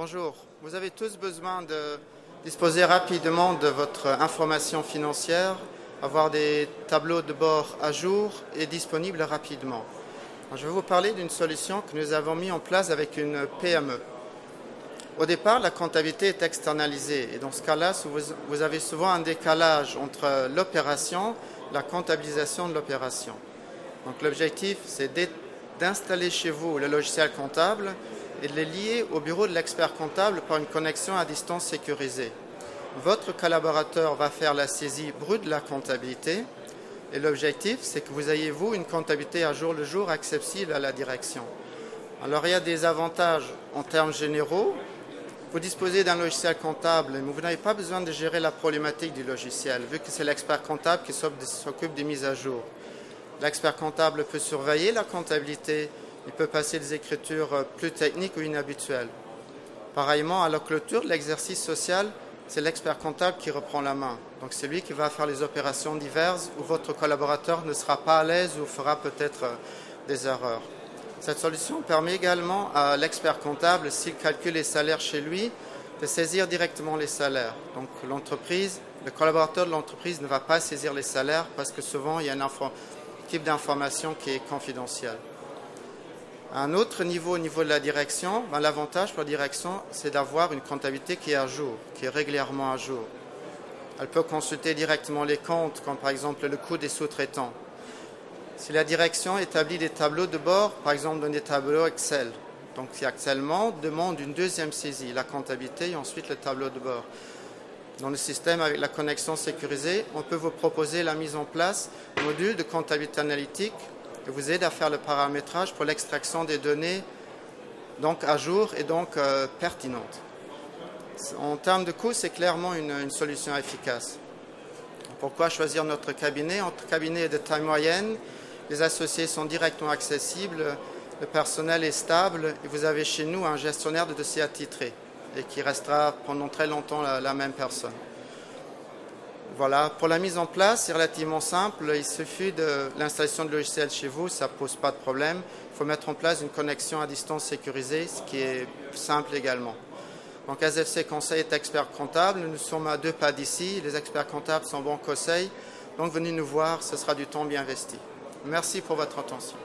Bonjour. Vous avez tous besoin de disposer rapidement de votre information financière, avoir des tableaux de bord à jour et disponibles rapidement. Je vais vous parler d'une solution que nous avons mis en place avec une PME. Au départ, la comptabilité est externalisée et dans ce cas-là, vous avez souvent un décalage entre l'opération et la comptabilisation de l'opération. Donc l'objectif, c'est d'installer chez vous le logiciel comptable et de les lier au bureau de l'expert comptable par une connexion à distance sécurisée. Votre collaborateur va faire la saisie brute de la comptabilité et l'objectif, c'est que vous ayez, vous, une comptabilité à jour le jour accessible à la direction. Alors, il y a des avantages en termes généraux. Vous disposez d'un logiciel comptable, mais vous n'avez pas besoin de gérer la problématique du logiciel, vu que c'est l'expert comptable qui s'occupe des mises à jour. L'expert comptable peut surveiller la comptabilité, il peut passer des écritures plus techniques ou inhabituelles. Pareillement, à la clôture de l'exercice social, c'est l'expert comptable qui reprend la main. Donc c'est lui qui va faire les opérations diverses où votre collaborateur ne sera pas à l'aise ou fera peut-être des erreurs. Cette solution permet également à l'expert comptable, s'il calcule les salaires chez lui, de saisir directement les salaires. Donc le collaborateur de l'entreprise ne va pas saisir les salaires parce que souvent il y a un type d'information qui est confidentielle. À un autre niveau, au niveau de la direction, l'avantage pour la direction, c'est d'avoir une comptabilité qui est à jour, qui est régulièrement à jour. Elle peut consulter directement les comptes, comme par exemple le coût des sous-traitants. Si la direction établit des tableaux de bord, par exemple dans des tableaux Excel, donc qui actuellement demande une deuxième saisie, la comptabilité et ensuite le tableau de bord. Dans le système avec la connexion sécurisée, on peut vous proposer la mise en place d'un module de comptabilité analytique qui vous aide à faire le paramétrage pour l'extraction des données donc à jour et donc pertinentes. En termes de coût, c'est clairement une solution efficace. Pourquoi choisir notre cabinet? Notre cabinet est de taille moyenne, les associés sont directement accessibles, le personnel est stable et vous avez chez nous un gestionnaire de dossiers attitré et qui restera pendant très longtemps la même personne. Voilà, pour la mise en place, c'est relativement simple. Il suffit de l'installation de logiciel chez vous, ça ne pose pas de problème. Il faut mettre en place une connexion à distance sécurisée, ce qui est simple également. Donc SFC Conseil est expert comptable. Nous sommes à 2 pas d'ici. Les experts comptables sont bons conseils. Donc venez nous voir, ce sera du temps bien investi. Merci pour votre attention.